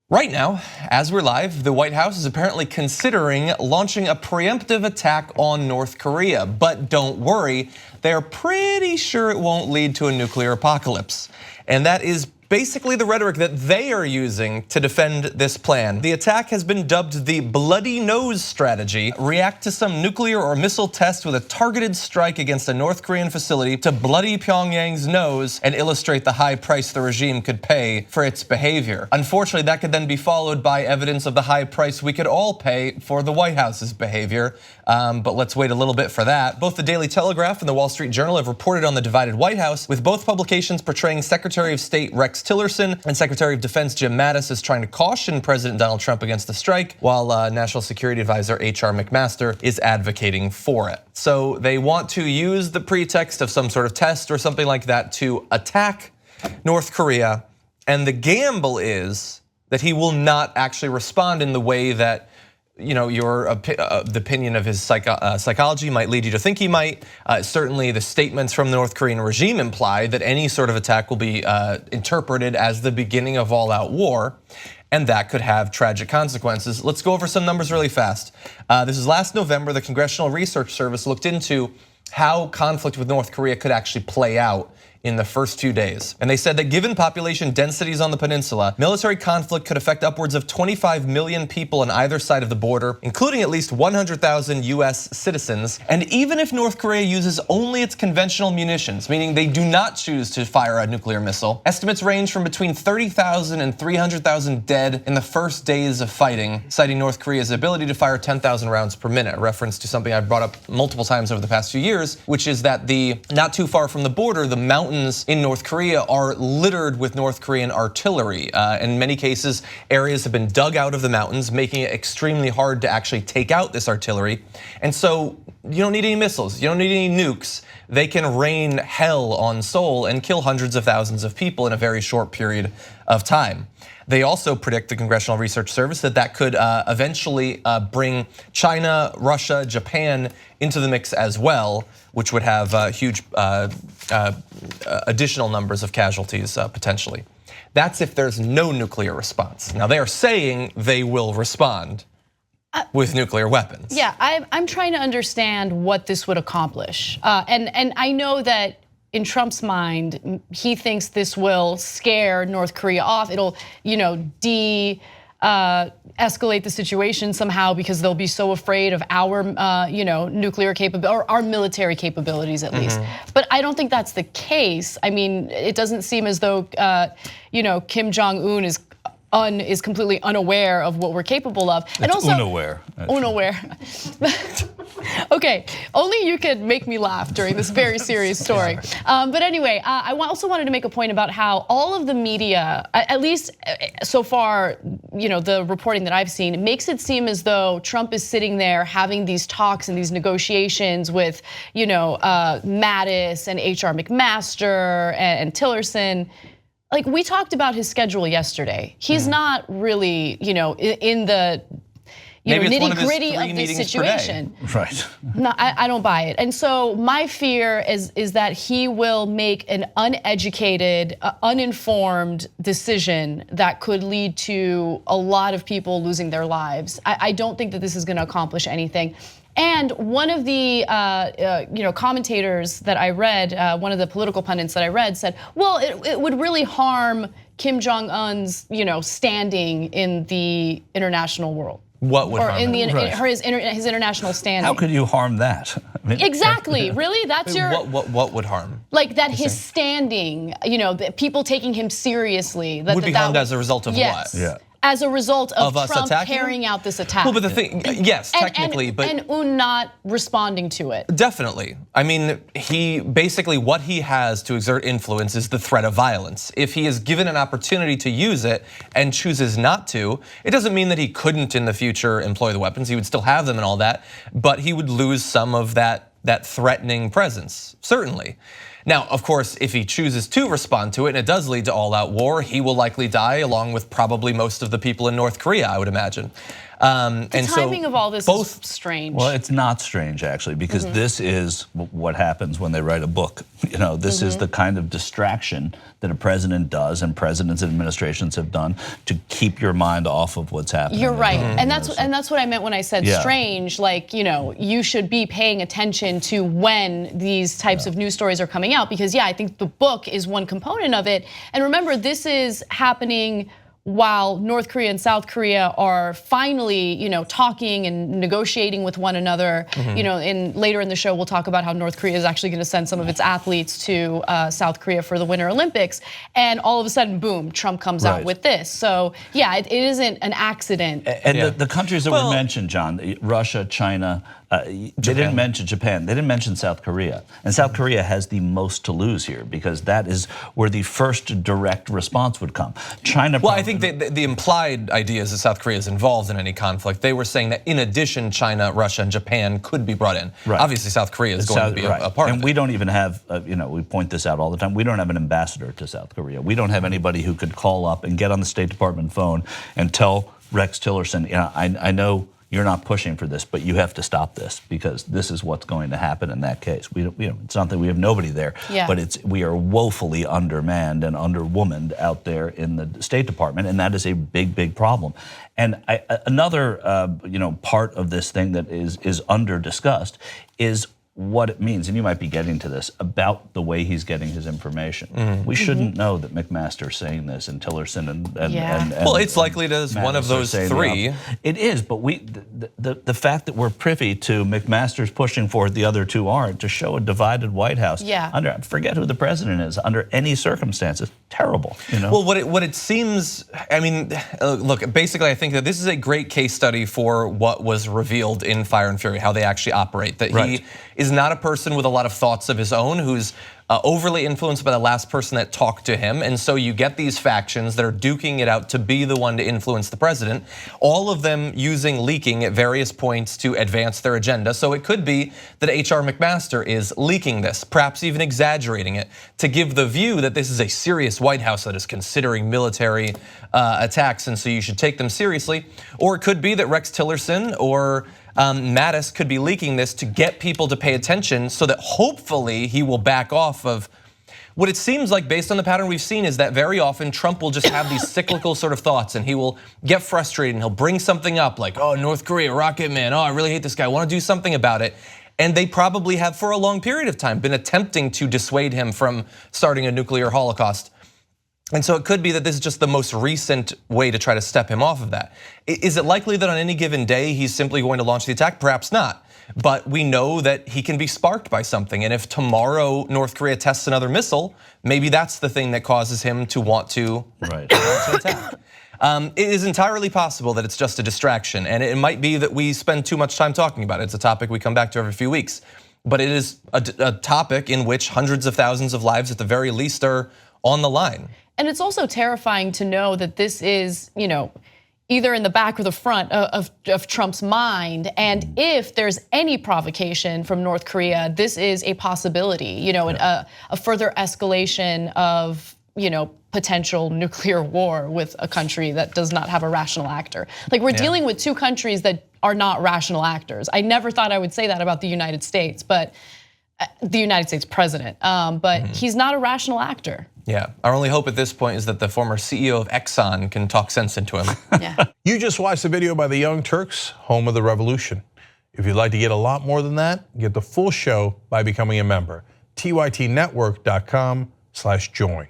Right now, as we're live, the White House is apparently considering launching a preemptive attack on North Korea. But don't worry, they're pretty sure it won't lead to a nuclear apocalypse. And that is basically the rhetoric that they are using to defend this plan. The attack has been dubbed the bloody nose strategy. React to some nuclear or missile test with a targeted strike against a North Korean facility to bloody Pyongyang's nose and illustrate the high price the regime could pay for its behavior. Unfortunately, that could then be followed by evidence of the high price we could all pay for the White House's behavior. But let's wait a little bit for that. Both the Daily Telegraph and the Wall Street Journal have reported on the divided White House, with both publications portraying Secretary of State Rex Tillerson and Secretary of Defense Jim Mattis as trying to caution President Donald Trump against the strike, while National Security Advisor H.R. McMaster is advocating for it. So they want to use the pretext of some sort of test or something like that to attack North Korea. And the gamble is that he will not actually respond in the way that the opinion of his psychology might lead you to think he might. Certainly the statements from the North Korean regime imply that any sort of attack will be interpreted as the beginning of all-out war, and that could have tragic consequences. Let's go over some numbers really fast. This is last November, the Congressional Research Service looked into how conflict with North Korea could actually play out in the first few days. And they said that given population densities on the peninsula, military conflict could affect upwards of 25 million people on either side of the border, including at least 100,000 US citizens. And even if North Korea uses only its conventional munitions, meaning they do not choose to fire a nuclear missile, estimates range from between 30,000 and 300,000 dead in the first days of fighting, citing North Korea's ability to fire 10,000 rounds per minute, a reference to something I've brought up multiple times over the past few years, which is that not too far from the border, the mountains in North Korea are littered with North Korean artillery. In many cases, areas have been dug out of the mountains, making it extremely hard to actually take out this artillery. And so you don't need any missiles, you don't need any nukes. They can rain hell on Seoul and kill hundreds of thousands of people in a very short period of time. They also predict, the Congressional Research Service, that could eventually bring China, Russia, Japan into the mix as well, which would have huge additional numbers of casualties potentially. That's if there's no nuclear response. Now they are saying they will respond with nuclear weapons. Yeah, I'm trying to understand what this would accomplish. And I know that in Trump's mind, he thinks this will scare North Korea off. It'll, escalate the situation somehow because they'll be so afraid of our, nuclear capability or our military capabilities at least. But I don't think that's the case. I mean, it doesn't seem as though, Kim Jong-un is completely unaware of what we're capable of. And also unaware. Okay, only you could make me laugh during this very serious story. But anyway, I also wanted to make a point about how all of the media, at least so far, the reporting that I've seen, it makes it seem as though Trump is sitting there having these talks and these negotiations with, Mattis and H.R. McMaster and Tillerson. Like, we talked about his schedule yesterday. He's not really, in the nitty-gritty of this situation. Right. No, I don't buy it. And so my fear is that he will make an uneducated, uninformed decision that could lead to a lot of people losing their lives. I don't think that this is going to accomplish anything. And one of the commentators that I read, one of the political pundits that I read said, well, it would really harm Kim Jong-un's standing in the international world. What would harm his international standing? How could you harm that? I mean, exactly. Really? That's your. What would harm? Like that his standing, the people taking him seriously. Would be harmed as a result of what? Yeah. As a result of Trump attacking? carrying out this attack. Well, but the thing, yes, technically, and Un not responding to it. Definitely. I mean, what he has to exert influence is the threat of violence. If he is given an opportunity to use it and chooses not to, it doesn't mean that he couldn't in the future employ the weapons. He would still have them and all that, but he would lose some of that threatening presence, certainly. Now, of course, if he chooses to respond to it and it does lead to all-out war, he will likely die along with probably most of the people in North Korea, I would imagine. The timing of all this is strange. Well, it's not strange actually, because this is what happens when they write a book. You know, this is the kind of distraction that a president does, and presidents and administrations have done to keep your mind off of what's happening. You're right, and that's what I meant when I said strange. Like, you know, you should be paying attention to when these types of news stories are coming out, because I think the book is one component of it. And remember, this is happening while North Korea and South Korea are finally, you know, talking and negotiating with one another. You know, later in the show, we'll talk about how North Korea is actually going to send some of its athletes to South Korea for the Winter Olympics. And all of a sudden, boom, Trump comes out with this. So it isn't an accident. And the countries that were mentioned, John, Russia, China, they didn't mention Japan. They didn't mention South Korea. And South Korea has the most to lose here, because that is where the first direct response would come. China. Well, I think the implied idea is that South Korea is involved in any conflict. They were saying that in addition, China, Russia, and Japan could be brought in. Obviously, South Korea is going to be a part of it. And we don't even have, you know, we point this out all the time, we don't have an ambassador to South Korea. We don't have anybody who could call up and get on the State Department phone and tell Rex Tillerson, you know, I know you're not pushing for this, but you have to stop this, because this is what's going to happen in that case. It's not that we have nobody there, but we are woefully undermanned and underwomaned out there in the State Department, and that is a big, big problem. And another part of this thing that is under discussed is what it means, and you might be getting to this, about the way he's getting his information. We shouldn't know that McMaster's saying this, and Tillerson and well, it's likely it is one of those three. It is, but the fact that we're privy to McMaster's pushing for it, the other two aren't, to show a divided White House. Forget who the president is, under any circumstances, terrible. You know. Well, what it seems, I mean, look, basically, I think that this is a great case study for what was revealed in Fire and Fury, how they actually operate. That he is not a person with a lot of thoughts of his own, who's overly influenced by the last person that talked to him. And so you get these factions that are duking it out to be the one to influence the president, all of them using leaking at various points to advance their agenda. So it could be that H.R. McMaster is leaking this, perhaps even exaggerating it, to give the view that this is a serious White House that is considering military attacks, and so you should take them seriously. Or it could be that Rex Tillerson or Mattis could be leaking this to get people to pay attention, so that hopefully he will back off of what it seems like, based on the pattern we've seen, is that very often Trump will just have these cyclical sort of thoughts, and he will get frustrated and he'll bring something up like, oh, North Korea, Rocket Man, oh, I really hate this guy, I want to do something about it. And they probably have, for a long period of time, been attempting to dissuade him from starting a nuclear holocaust. And so it could be that this is just the most recent way to try to step him off of that. Is it likely that on any given day he's simply going to launch the attack? Perhaps not. But we know that he can be sparked by something. And if tomorrow North Korea tests another missile, maybe that's the thing that causes him to want to launch an attack. It is entirely possible that it's just a distraction. And it might be that we spend too much time talking about it. It's a topic we come back to every few weeks. But it is a topic in which hundreds of thousands of lives at the very least are on the line. And it's also terrifying to know that this is, you know, either in the back or the front of Trump's mind. And if there's any provocation from North Korea, this is a possibility, you know, a further escalation of, you know, potential nuclear war with a country that does not have a rational actor. Like, we're dealing with two countries that are not rational actors. I never thought I would say that about the United States, but the United States president, but he's not a rational actor. Yeah, our only hope at this point is that the former CEO of Exxon can talk sense into him. You just watched the video by the Young Turks, home of the revolution. If you'd like to get a lot more than that, get the full show by becoming a member. TYTnetwork.com/join.